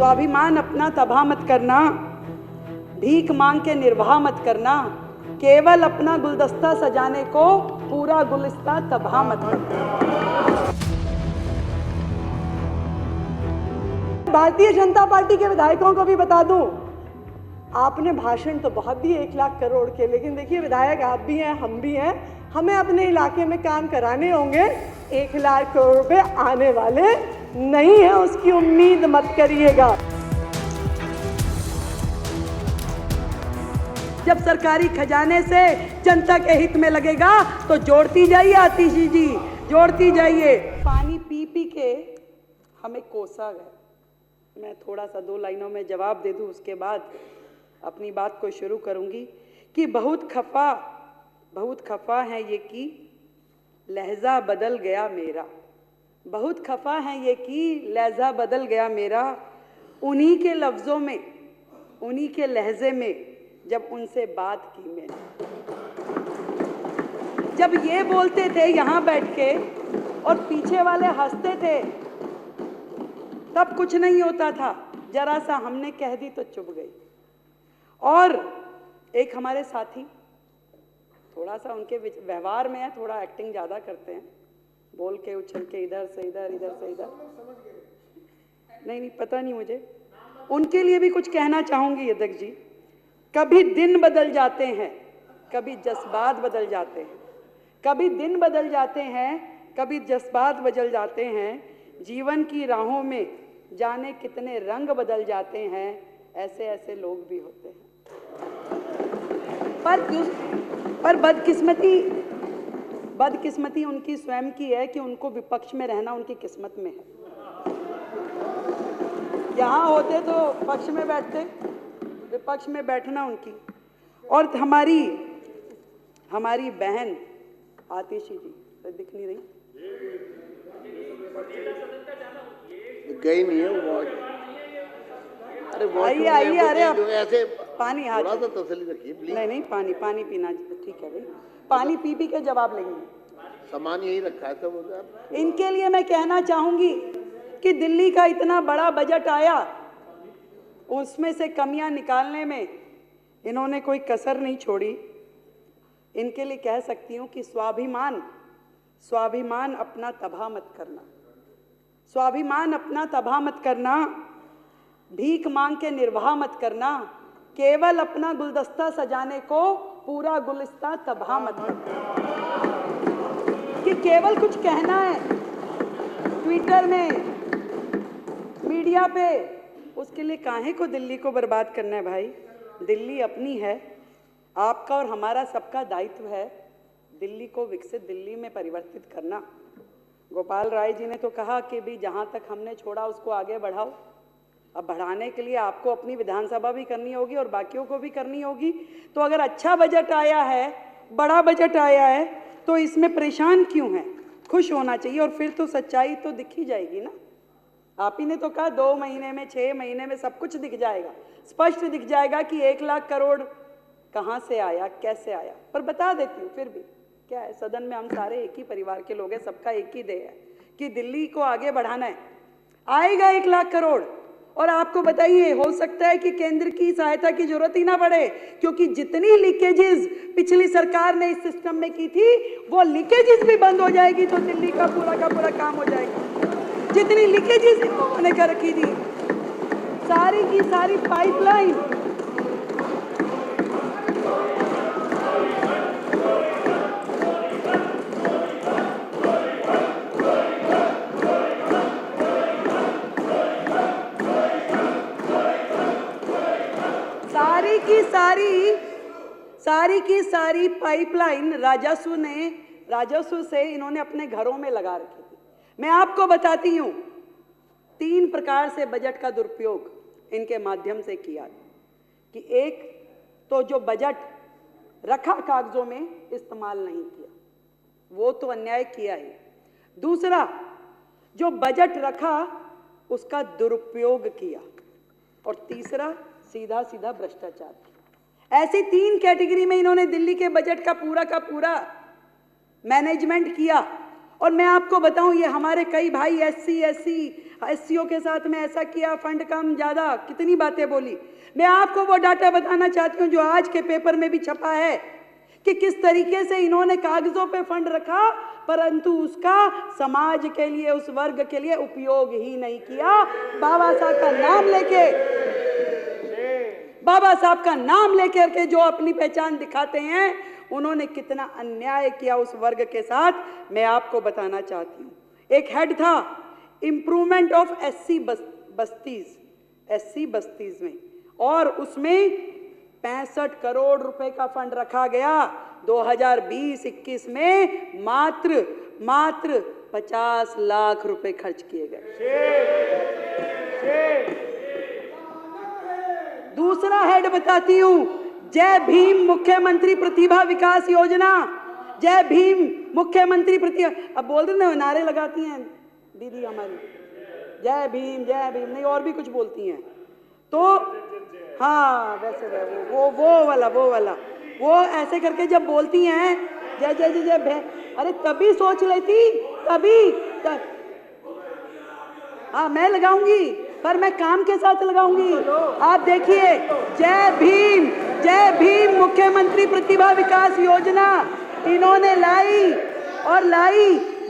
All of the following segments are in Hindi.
स्वाभिमान अपना तबाह मत करना, भीख मांग के निर्वाह मत करना, केवल अपना गुलदस्ता सजाने को पूरा गुलिस्ता तबाह मत करना। भारतीय जनता पार्टी के विधायकों को भी बता दूं, आपने भाषण तो बहुत दिए 1 लाख करोड़ के, लेकिन देखिए विधायक आप भी हैं, हम भी हैं, हमें अपने इलाके में काम कराने होंगे। 1 लाख करोड़ रुपए आने वाले नहीं है, उसकी उम्मीद मत करिएगा। जब सरकारी खजाने से जनता के हित में लगेगा तो जोड़ती जाइए आतिशी जी, जोड़ती जाइए। पानी पी पी के हमें कोसा गया। मैं थोड़ा सा 2 लाइनों में जवाब दे दूं, उसके बाद अपनी बात को शुरू करूंगी कि बहुत खफा है ये कि लहजा बदल गया मेरा, बहुत खफा है ये कि लहजा बदल गया मेरा, उन्हीं के लफ्ज़ों में, उन्हीं के लहजे में जब उनसे बात की मैंने। जब ये बोलते थे यहाँ बैठ के और पीछे वाले हंसते थे, तब कुछ नहीं होता था, जरा सा हमने कह दी तो चुप गई। और एक हमारे साथी थोड़ा सा उनके व्यवहार में है, थोड़ा एक्टिंग ज़्यादा करते हैं, बोल के उछल के इधर से इधर, इधर से इधर, नहीं पता नहीं मुझे, उनके लिए भी कुछ कहना चाहूँगी अध्यक्ष जी। कभी दिन बदल जाते हैं, कभी जज्बात बदल जाते हैं, कभी दिन बदल जाते हैं, कभी जज्बात बदल जाते हैं, जीवन की राहों में जाने कितने रंग बदल जाते हैं, ऐसे ऐसे लोग भी होते हैं। पर बदकिस्मती उनकी स्वयं की है कि उनको विपक्ष में रहना उनकी किस्मत में है। यहाँ होते तो पक्ष में बैठते, विपक्ष में बैठना उनकी। और हमारी बहन आतिशी जी तो दिख नहीं रही, गई नहीं है वो। अरे आइए, अरे आप ऐसे पानी हाथ, थोड़ा सा तसल्ली रखिए प्लीज। नहीं पानी पीना ठीक है भाई, पानी पी के जवाब लेंगे। सामान यही रखा है सब। इनके लिए मैं कहना चाहूंगी कि दिल्ली का इतना बड़ा बजट आया, उसमें से कमियां निकालने में इन्होंने कोई कसर नहीं छोड़ी। इनके लिए कह सकती हूं कि स्वाभिमान अपना तबाह मत करना, स्वाभिमान अपना तबाह मत करना, भीख मांग के निर्वाह मत करना, केवल अपना गुलदस्ता सजाने को पूरा गुलिस्ता तबाह मत करना। कि केवल कुछ कहना है ट्विटर में, मीडिया पे, उसके लिए काहे को दिल्ली को बर्बाद करना है भाई। दिल्ली अपनी है, आपका और हमारा सबका दायित्व है दिल्ली को विकसित दिल्ली में परिवर्तित करना। गोपाल राय जी ने तो कहा कि भी जहाँ तक हमने छोड़ा उसको आगे बढ़ाओ। अब बढ़ाने के लिए आपको अपनी विधानसभा भी करनी होगी और बाकियों को भी करनी होगी। तो अगर अच्छा बजट आया है, बड़ा बजट आया है, तो इसमें परेशान क्यों हैं? खुश होना चाहिए। और फिर तो सच्चाई तो दिख ही जाएगी ना। आप ही ने तो कहा 2 महीने में, 6 महीने में सब कुछ दिख जाएगा, स्पष्ट दिख जाएगा कि 1 लाख करोड़ कहाँ से आया, कैसे आया। पर बता देती हूँ फिर भी, क्या है, सदन में हम सारे एक ही परिवार के लोग हैं, सबका एक ही ध्येय है कि दिल्ली को आगे बढ़ाना है। आएगा 1 लाख करोड़, और आपको बताइए हो सकता है कि केंद्र की सहायता की जरूरत ही ना पड़े, क्योंकि जितनी लीकेजेस पिछली सरकार ने इस सिस्टम में की थी, वो लीकेजेस भी बंद हो जाएगी तो दिल्ली का पूरा काम हो जाएगा। जितनी लीकेजेस इन लोगों ने कर रखी थी, सारी की सारी पाइपलाइन, सारी की सारी पाइपलाइन राजस्व से इन्होंने अपने घरों में लगा रखी थी। मैं आपको बताती हूं 3 प्रकार से बजट का दुरुपयोग इनके माध्यम से किया कि एक तो जो बजट रखा कागजों में इस्तेमाल नहीं किया, वो तो अन्याय किया ही। दूसरा, जो बजट रखा उसका दुरुपयोग किया। और तीसरा, सीधा भ्रष्टाचार किया। ऐसी 3 कैटेगरी में इन्होंने दिल्ली के बजट का पूरा मैनेजमेंट किया। और मैं आपको बताऊं, ये हमारे कई भाई SC SC एससीओ के साथ में ऐसा किया, फंड कम ज़्यादा, कितनी बातें बोली। मैं आपको वो डाटा बताना चाहती हूँ जो आज के पेपर में भी छपा है कि किस तरीके से इन्होंने कागजों पे फंड रखा, परंतु उसका समाज के लिए, उस वर्ग के लिए उपयोग ही नहीं किया। बाबा साहब का नाम लेके, बाबा साहब का नाम लेकर के जो अपनी पहचान दिखाते हैं, उन्होंने कितना अन्याय किया उस वर्ग के साथ, मैं आपको बताना चाहती हूँ। एक हेड था इम्प्रूवमेंट ऑफ एससी बस्तीज में, और उसमें 65 करोड़ रुपए का फंड रखा गया। 2020-21 में मात्र 50 लाख रुपए खर्च किए गए। दूसरा हेड बताती हूं, जय भीम मुख्यमंत्री प्रतिभा विकास योजना, जय भीम मुख्यमंत्री प्रतिभा, अब बोल रहे ना, नारे लगाती हैं दीदी हमारी, जय भीम नहीं, और भी कुछ बोलती हैं। तो हाँ, वैसे वो वाला वो ऐसे करके जब बोलती हैं जय जय जय जय, अरे तभी सोच लेती, हाँ मैं लगाऊंगी, पर मैं काम के साथ लगाऊंगी। आप देखिए, जय भीम मुख्यमंत्री प्रतिभा विकास योजना इन्होंने लाई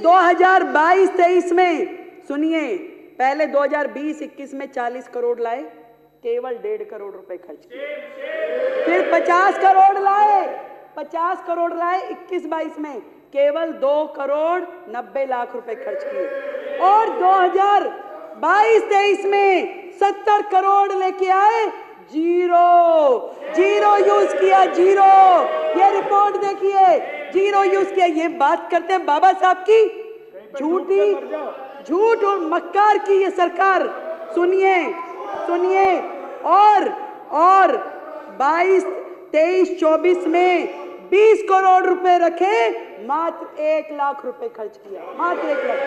2022-23 में। सुनिए, पहले 2020-21 में 40 करोड़ लाए, केवल 1.5 करोड़ रुपए खर्च किए। फिर 50 करोड़ लाए 21-22 में, केवल 2 करोड़ 90 लाख रुपए खर्च किए। और 2022-23 में 70 करोड़ लेके आए, जीरो यूज किया, जीरो। ये रिपोर्ट देखिए, जीरो यूज किया। ये बात करते हैं बाबा साहब की, झूठ और मक्कार की ये सरकार। सुनिए, और 22-23-24 में 20 करोड़ रुपए रखे, मात्र 1 लाख रुपए खर्च किया, मात्र 1 लाख।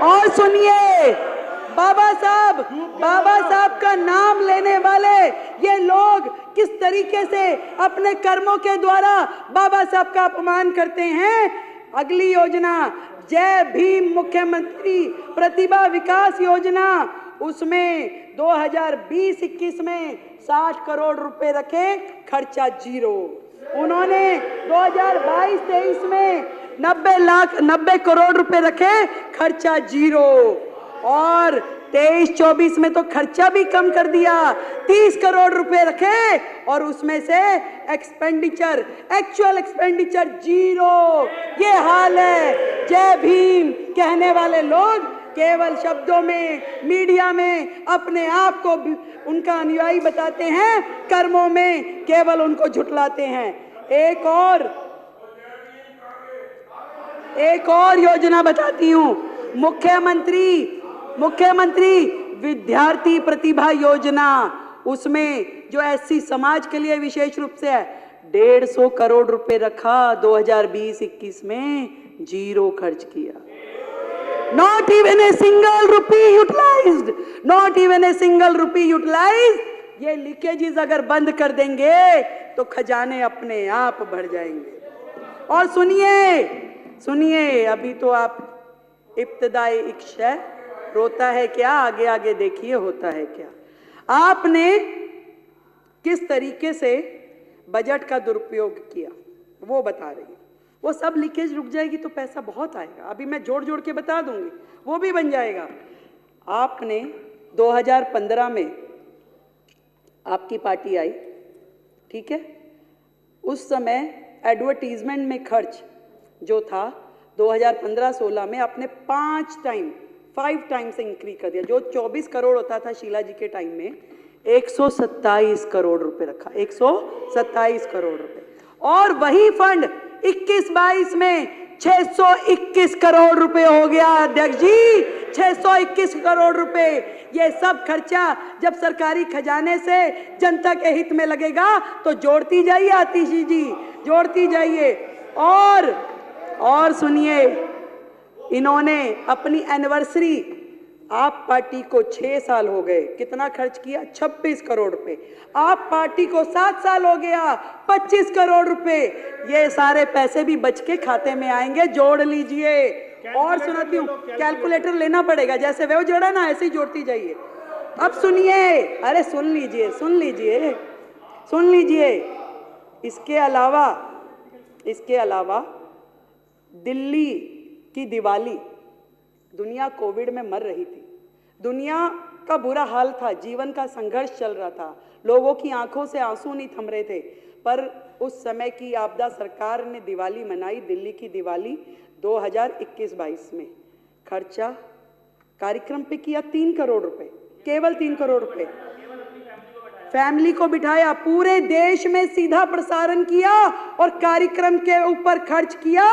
और सुनिए, बाबा साहब का नाम लेने वाले ये लोग किस तरीके से अपने कर्मों के द्वारा बाबा साहब का अपमान करते हैं। अगली योजना, जय भीम मुख्यमंत्री प्रतिभा विकास योजना, उसमें 2020-21 में 60 करोड़ रुपए रखे, खर्चा जीरो। उन्होंने 2022-23 में 90 करोड़ रुपए रखे, खर्चा जीरो। और 23-24 में तो खर्चा भी कम कर दिया, 30 करोड़ रुपए रखे, और उसमें से एक्चुअल एक्सपेंडिचर जीरो। ये हाल है। जय भीम कहने वाले लोग केवल शब्दों में, मीडिया में अपने आप को उनका अनुयायी बताते हैं, कर्मों में केवल उनको झुठलाते हैं। एक और योजना बताती हूं, मुख्यमंत्री विद्यार्थी प्रतिभा योजना, उसमें जो एससी समाज के लिए विशेष रूप से है, 150 करोड़ रुपए रखा, 2020-21 में जीरो खर्च किया। Not even a single rupee utilized। ये लीकेजेस अगर बंद कर देंगे तो खजाने अपने आप भर जाएंगे। और सुनिए, अभी तो आप इब्तिदाई इक्श है, रोता है क्या, आगे आगे देखिए होता है क्या। आपने किस तरीके से बजट का दुरुपयोग किया वो बता रही हूं। वो सब लीकेज रुक जाएगी तो पैसा बहुत आएगा, अभी मैं जोड़ के बता दूंगी, वो भी बन जाएगा। आपने 2015 में आपकी पार्टी आई, ठीक है, उस समय एडवर्टीजमेंट में खर्च जो था 2015-16 में आपने 5 टाइम्स इंक्रीज कर दिया। जो 24 करोड़ होता था शीला जी के टाइम में, 127 करोड़ रुपए रखा, 127 करोड़ रुपए। और वही फंड 21-22 में 621 करोड़ रुपए हो गया। अध्यक्ष जी, 621 करोड़ रुपए। ये सब खर्चा जब सरकारी खजाने से जनता के हित में लगेगा तो जोड़ती जाइए आतिशी जी, जोड़ती जाइए। और सुनिए, इन्होंने अपनी एनिवर्सरी, आप पार्टी को 6 साल हो गए, कितना खर्च किया, 26 करोड़ रुपए। आप पार्टी को 7 साल हो गया, 25 करोड़ रुपए। ये सारे पैसे भी बच के खाते में आएंगे, जोड़ लीजिए। और सुनाती हूँ, कैलकुलेटर लेना पड़ेगा, जैसे वो जोड़ा ना ऐसे ही जोड़ती जाइए। अब सुनिए, अरे सुन लीजिए, सुन लीजिए, सुन लीजिए। इसके अलावा दिल्ली की दिवाली, दुनिया कोविड में मर रही थी, दुनिया का बुरा हाल था, जीवन का संघर्ष चल रहा था, लोगों की आंखों से आंसू नहीं थम रहे थे, पर उस समय की आपदा सरकार ने दिवाली मनाई, दिल्ली की दिवाली 2021-22 में। खर्चा कार्यक्रम पे किया 3 करोड़ रुपए, केवल 3 करोड़ रुपए। फैमिली को बिठाया, पूरे देश में सीधा प्रसारण किया और कार्यक्रम के ऊपर खर्च किया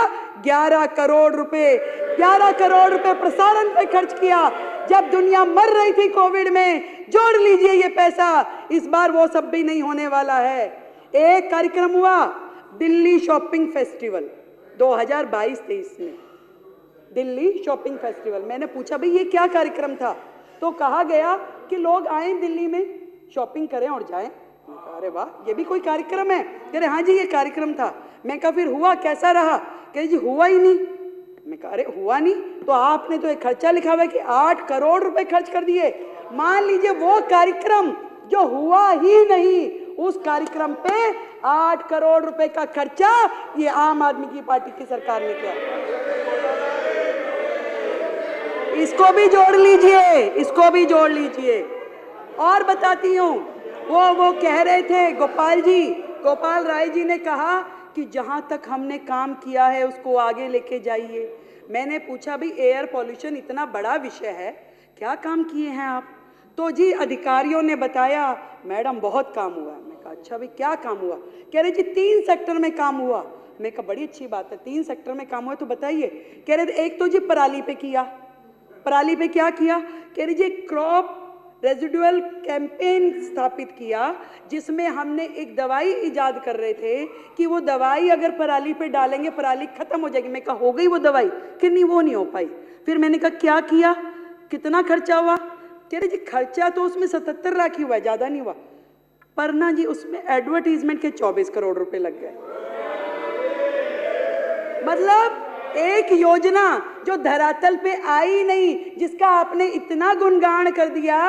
11 करोड़ रुपए। 11 करोड़ रुपए प्रसारण पे खर्च किया, जब दुनिया मर रही थी कोविड में। जोड़ लीजिए ये पैसा, इस बार वो सब भी नहीं होने वाला है। एक कार्यक्रम हुआ दिल्ली शॉपिंग फेस्टिवल 2022-23 में, दिल्ली शॉपिंग फेस्टिवल। मैंने पूछा भाई ये क्या कार्यक्रम था, तो कहा गया कि लोग आए दिल्ली में, शॉपिंग करें और जाएं। अरे वाह, ये भी कोई कार्यक्रम है? कह रहे हाँ जी ये कार्यक्रम था। मैं कहा फिर हुआ कैसा रहा? कह रहे जी हुआ ही नहीं। मैं कहा अरे हुआ नहीं तो आपने तो एक खर्चा लिखा हुआ है कि 8 करोड़ रुपए खर्च कर दिए। मान लीजिए वो कार्यक्रम जो हुआ ही नहीं, उस कार्यक्रम पे 8 करोड़ रुपए का खर्चा ये आम आदमी की पार्टी की सरकार ने किया। इसको भी जोड़ लीजिए, इसको भी जोड़ लीजिए। और बताती हूँ, वो कह रहे थे गोपाल राय जी ने कहा कि जहाँ तक हमने काम किया है उसको आगे लेके जाइए। मैंने पूछा भाई एयर पॉल्यूशन इतना बड़ा विषय है, क्या काम किए हैं आप? तो जी अधिकारियों ने बताया मैडम बहुत काम हुआ है। मैं कहा अच्छा भाई क्या काम हुआ? कह रहे जी 3 सेक्टर में काम हुआ। मैं कहा बड़ी अच्छी बात है, 3 सेक्टर में काम हुआ तो बताइए। कह रहे एक तो जी पराली पे किया। पराली पे क्या किया? कह रही जी क्रॉप रेजिडुअल कैंपेन स्थापित किया, जिसमें हमने एक दवाई इजाद कर रहे थे कि वो दवाई अगर पराली पे डालेंगे पराली खत्म हो जाएगी। मैं कहा हो गई वो दवाई? कि नहीं वो नहीं हो पाई। फिर मैंने कहा क्या किया, कितना खर्चा हुआ? कह रहे जी खर्चा तो उसमें 77 लाख ही हुआ है, ज्यादा नहीं हुआ, पर ना जी उसमें एडवर्टीजमेंट के 24 करोड़ रुपए लग गए। मतलब एक योजना जो धरातल पे आई नहीं, जिसका आपने इतना गुणगान कर दिया,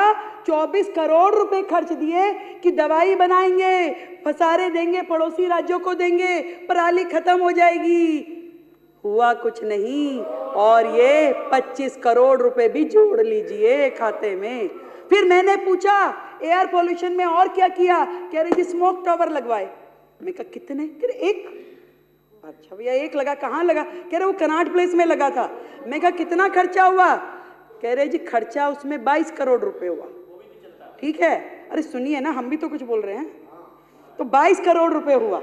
24 करोड़ रुपए खर्च दिए कि दवाई बनाएंगे, फसारे देंगे, पड़ोसी राज्यों को देंगे, पराली खत्म हो जाएगी। हुआ कुछ नहीं। और ये 25 करोड़ रुपए भी जोड़ लीजिए खाते में। फिर मैंने पूछा एयर पोल्यूशन में और क्या किया? कह रहे जी स्मोक टावर लगवाए। मैं कहा कितने? कह रहे 1। अच्छा भैया 1 लगा, कहाँ लगा? कह रहे वो कनॉट प्लेस में लगा था। मैं कहा कितना खर्चा हुआ? कह रहे जी खर्चा उसमें 22 करोड़ रुपए हुआ। ठीक है, अरे सुनिए ना, हम भी तो कुछ बोल रहे हैं। तो 22 करोड़ रुपए हुआ।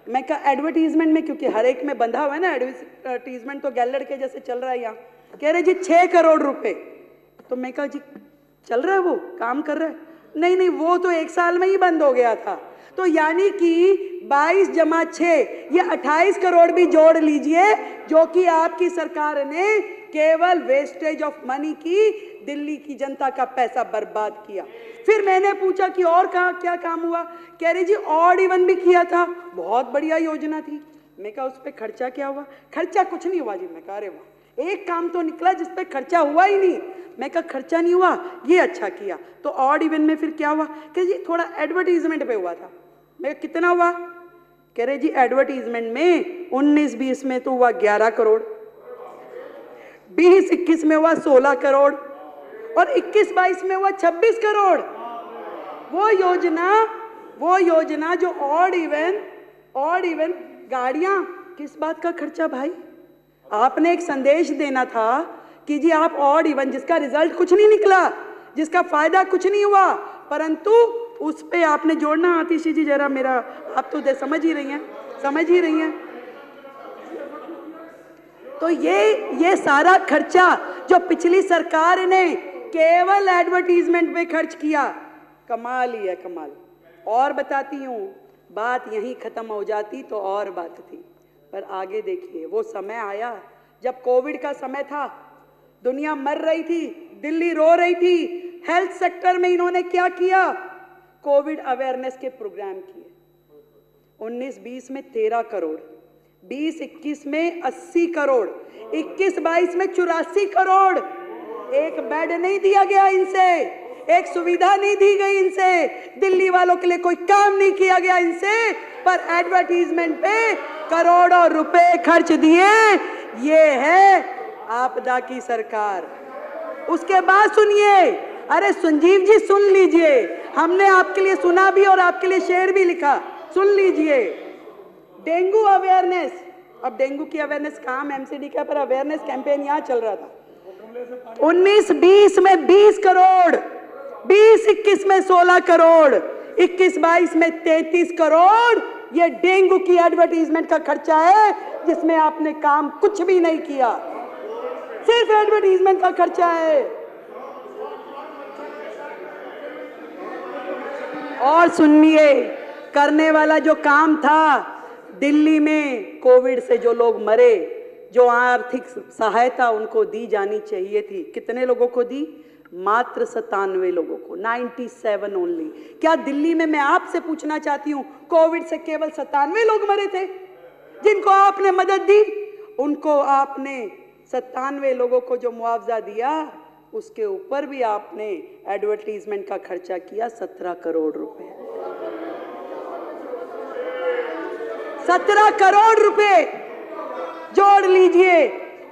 मैं कहा एडवर्टीजमेंट में, क्योंकि हर एक में बंधा हुआ है ना एडवर्टीजमेंट, तो गैलड़ के जैसे चल रहा है यहाँ। कह रहे जी 6 करोड़ रुपए। तो मैं कहा जी चल रहा है, वो काम कर रहा है? नहीं नहीं वो तो 1 साल में ही बंद हो गया था। तो यानी कि 22 जमा 6 ये 28 करोड़ भी जोड़ लीजिए, जो कि आपकी सरकार ने केवल वेस्टेज ऑफ मनी की दिल्ली की जनता का पैसा बर्बाद किया। फिर मैंने पूछा कि और कहाँ क्या काम हुआ? कह रहे जी ऑड इवन भी किया था, बहुत बढ़िया योजना थी। मैं कहा उस पर खर्चा क्या हुआ? खर्चा कुछ नहीं हुआ जी। मैं कहा अरे वाह, एक काम तो निकला जिस पे खर्चा हुआ ही नहीं। मैं कहा खर्चा नहीं हुआ, ये अच्छा किया। तो ऑड इवन में फिर क्या हुआ? कह जी थोड़ा एडवर्टीजमेंट पे हुआ था। मैं कितना हुआ? कह रहे जी एडवर्टीजमेंट में 19-20 में तो हुआ 11 करोड़, 20-21 में हुआ 16 करोड़ और 21-22 में हुआ 26 करोड़। वो योजना जो ऑड इवन गाड़ियां, किस बात का खर्चा भाई? आपने एक संदेश देना था कि जी आप ऑड इवन, जिसका रिजल्ट कुछ नहीं निकला, जिसका फायदा कुछ नहीं हुआ, परंतु उस पे आपने जोड़ना। आतिशी जी जरा मेरा, आप तो समझ ही रही हैं। तो ये सारा खर्चा जो पिछली सरकार ने केवल एडवर्टीजमेंट पे खर्च किया, कमाल ही है, कमाल। और बताती हूँ, बात यहीं खत्म हो जाती तो और बात थी, पर आगे देखिए वो समय आया जब कोविड का समय था, दुनिया मर रही थी, दिल्ली रो रही थी। हेल्थ सेक्टर में इन्होंने क्या किया? कोविड अवेयरनेस के प्रोग्राम किए। 19-20 में 13 करोड़, 20-21 में 80 करोड़, 21-22 में 84 करोड़। एक बेड नहीं दिया गया इनसे, एक सुविधा नहीं दी गई इनसे, दिल्ली वालों के लिए कोई काम नहीं किया गया इनसे, पर एडवर्टीजमेंट पे करोड़ों रुपए खर्च दिए। ये है आपदा की सरकार। उसके बाद सुनिए, अरे संजीव जी सुन लीजिए, हमने आपके लिए सुना भी और आपके लिए शेर भी लिखा, सुन लीजिए। डेंगू अवेयरनेस, अब डेंगू की अवेयरनेस काम एमसीडी का, पर अवेयरनेस कैंपेन यहाँ चल रहा था। 19-20 में 20 करोड़, 20-21 में 16 करोड़, 21-22 में 33 करोड़। ये डेंगू की एडवर्टीजमेंट का खर्चा है, जिसमें आपने काम कुछ भी नहीं किया, सिर्फ एडवर्टीजमेंट का खर्चा है। और सुनिए, करने वाला जो काम था, दिल्ली में कोविड से जो लोग मरे, जो आर्थिक सहायता उनको दी जानी चाहिए थी, कितने लोगों को दी? मात्र 97 लोगों को, 97 ओनली। क्या दिल्ली में, मैं आपसे पूछना चाहती हूं, कोविड से केवल 97 लोग मरे थे जिनको आपने मदद दी? उनको आपने 97 लोगों को जो मुआवजा दिया, उसके ऊपर भी आपने एडवर्टीजमेंट का खर्चा किया 17 करोड़ रुपए। 17 करोड़ रुपए जोड़ लीजिए,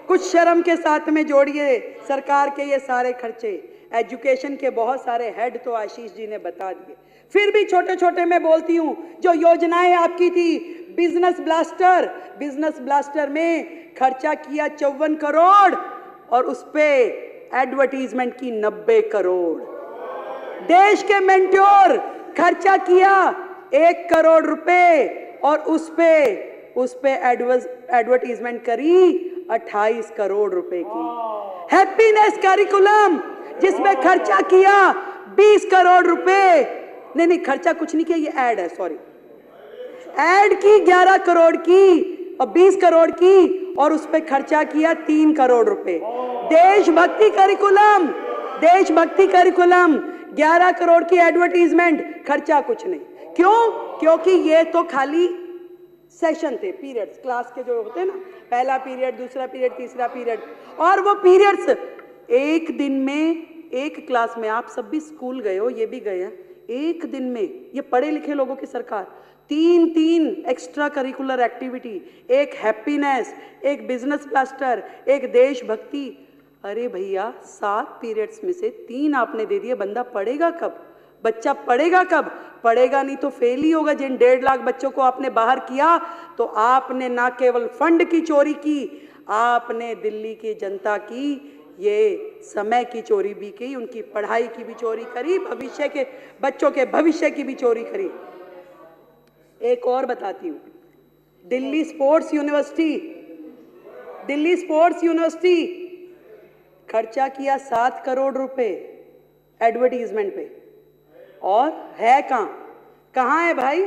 कुछ शर्म के साथ में जोड़िए सरकार के ये सारे खर्चे। एजुकेशन के बहुत सारे हेड तो आशीष जी ने बता दिए, फिर भी छोटे छोटे मैं बोलती हूँ। जो योजनाएं आपकी थी, बिजनेस ब्लास्टर में खर्चा किया 54 करोड़ और उस पे एडवर्टीजमेंट की 90 करोड़। देश के मेंटोर खर्चा किया 1 करोड़ रुपए और उस पे एडवर्टीजमेंट करी 28 करोड़ रुपए की। हैप्पीनेस करिकुलम जिसमें खर्चा किया 20 करोड़ रुपए, नहीं खर्चा कुछ नहीं किया, ये ऐड है, सॉरी, ऐड की 11 करोड़ की और 20 करोड़ की और उस पे खर्चा किया 3 करोड़ रुपए। देशभक्ति करिकुलम 11 करोड़ की एडवर्टीजमेंट, खर्चा कुछ नहीं। क्यों? क्योंकि ये तो खाली सेशन थे, पीरियड्स, क्लास के जो होते हैं ना, पहला पीरियड, दूसरा पीरियड, तीसरा पीरियड, और वो पीरियड्स एक दिन में, एक क्लास में, आप सब भी स्कूल गए हो, ये भी गए हैं, एक दिन में ये पढ़े लिखे लोगों की सरकार 3 एक्स्ट्रा करिकुलर एक्टिविटी, एक हैप्पीनेस, एक बिजनेस ब्लास्टर, एक देशभक्ति। अरे भैया 7 पीरियड्स में से 3 आपने दे दिए, बंदा पढ़ेगा कब? बच्चा पढ़ेगा कब? पढ़ेगा नहीं तो फेल ही होगा। जिन 1.5 लाख बच्चों को आपने बाहर किया, तो आपने ना केवल फंड की चोरी की, आपने दिल्ली की जनता की ये समय की चोरी भी की, उनकी पढ़ाई की भी चोरी करी, भविष्य के बच्चों के भविष्य की भी चोरी करी। एक और बताती हूँ, दिल्ली स्पोर्ट्स यूनिवर्सिटी खर्चा किया 7 करोड़ रुपए एडवर्टीजमेंट पे, और है कहाँ है भाई?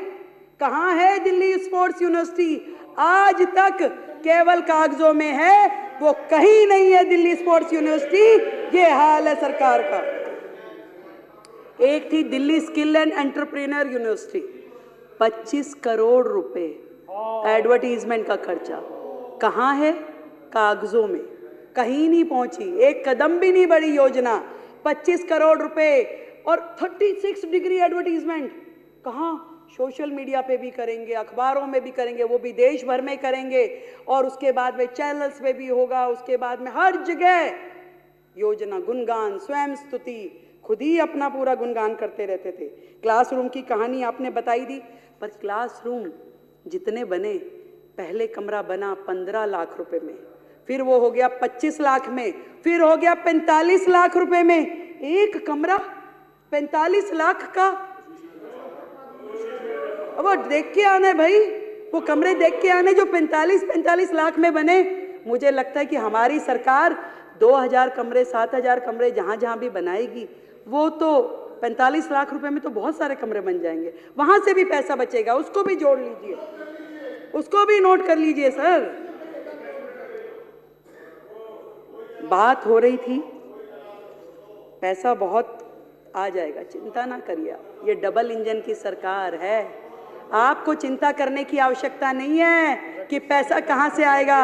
कहाँ है दिल्ली स्पोर्ट्स यूनिवर्सिटी? आज तक केवल कागजों में है, वो कहीं नहीं है दिल्ली स्पोर्ट्स यूनिवर्सिटी। ये हाल है सरकार का। एक थी Delhi skill and entrepreneur university, 25 crore रुपए एडवर्टीजमेंट का खर्चा, कहाँ है? कागजों में, कहीं नहीं पहुंची, एक कदम भी नहीं बढ़ी योजना। 25 करोड़ रुपए और 36 डिग्री एडवर्टीजमेंट, कहाँ? सोशल मीडिया पे भी करेंगे, अखबारों में भी करेंगे, वो भी देश भर में करेंगे, और उसके बाद में चैनल्स पे भी होगा, उसके बाद में हर जगह योजना, गुणगान, स्वयं स्तुति, खुद ही अपना पूरा गुणगान करते रहते थे। क्लासरूम की कहानी आपने बताई दी, पर क्लासरूम जितने बने, पहले कमरा बना 15 लाख रुपए में, फिर वो हो गया 25 लाख में, फिर हो गया 45 लाख रुपए में। एक कमरा 45 लाख का, अब वो देख के आने भाई, वो कमरे देख के आने जो 45 लाख में बने। मुझे लगता है कि हमारी सरकार 2000 कमरे, 7000 कमरे जहाँ जहाँ भी बनाएगी, वो तो 45 लाख रुपए में तो बहुत सारे कमरे बन जाएंगे, वहां से भी पैसा बचेगा, उसको भी जोड़ लीजिए, उसको भी नोट कर लीजिए सर। बात हो रही थी, पैसा बहुत आ जाएगा, चिंता ना करिए, ये डबल इंजन की सरकार है, आपको चिंता करने की आवश्यकता नहीं है। कि पैसा कहां से आएगा,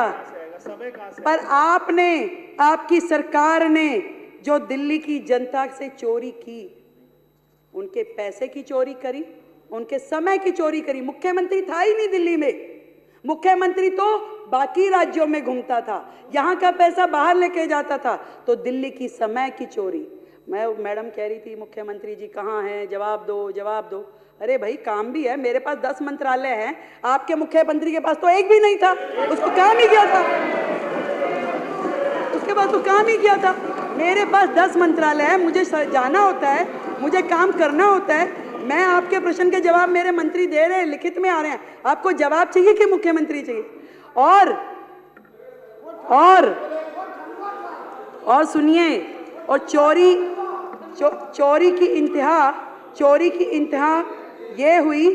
पर आपने, आपकी सरकार ने जो दिल्ली की जनता से चोरी की, उनके पैसे की चोरी करी, उनके समय की चोरी करी। मुख्यमंत्री था ही नहीं दिल्ली में, मुख्यमंत्री तो बाकी राज्यों में घूमता था, यहाँ का पैसा बाहर लेके जाता था। तो दिल्ली की समय की चोरी। मैडम कह रही थी मुख्यमंत्री जी कहाँ हैं, जवाब दो जवाब दो। अरे भाई काम भी है, मेरे पास 10 मंत्रालय हैं, आपके मुख्यमंत्री के पास तो एक भी नहीं था, उसको काम ही किया था, उसके पास तो काम ही किया था। मेरे पास 10 मंत्रालय है, मुझे जाना होता है, मुझे काम करना होता है। मैं आपके प्रश्न के जवाब मेरे मंत्री दे रहे हैं, लिखित में आ रहे हैं। आपको जवाब चाहिए कि मुख्यमंत्री चाहिए? और सुनिए, और चोरी की इंतहा ये हुई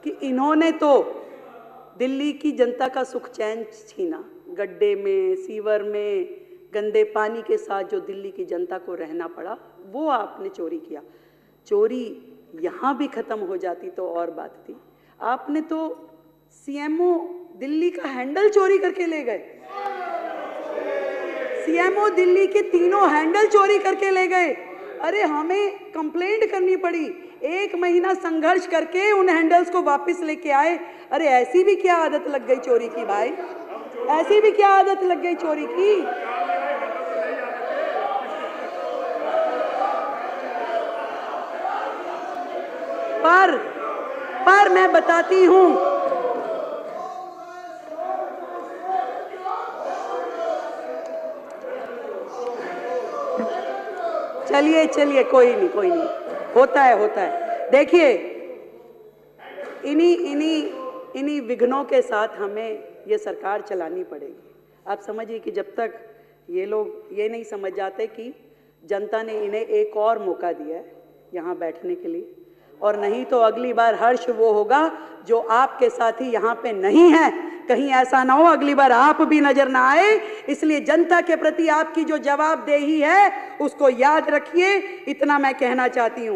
कि इन्होंने तो दिल्ली की जनता का सुख चैन छीना। गड्ढे में, सीवर में, गंदे पानी के साथ जो दिल्ली की जनता को रहना पड़ा, वो आपने चोरी किया। चोरी यहाँ भी खत्म हो जाती तो और बात थी। आपने तो सीएमओ दिल्ली का हैंडल चोरी करके ले गए, सीएमओ दिल्ली के 3 हैंडल चोरी करके ले गए। अरे हमें कंप्लेंट करनी पड़ी, 1 महीना संघर्ष करके उन हैंडल्स को वापस लेके आए। अरे ऐसी भी क्या आदत लग गई चोरी की भाई, ऐसी भी क्या आदत लग गई चोरी की? पर मैं बताती हूं, चलिए कोई नहीं, होता है। देखिए, इन्हीं विघ्नों के साथ हमें ये सरकार चलानी पड़ेगी। आप समझिए कि जब तक ये लोग ये नहीं समझ जाते कि जनता ने इन्हें एक और मौका दिया है यहाँ बैठने के लिए, और नहीं तो अगली बार हर्ष वो होगा जो आपके साथी यहाँ पे नहीं है। कहीं ऐसा ना हो अगली बार आप भी नजर ना आए। इसलिए जनता के प्रति आपकी जो जवाबदेही है उसको याद रखिए, इतना मैं कहना चाहती हूँ।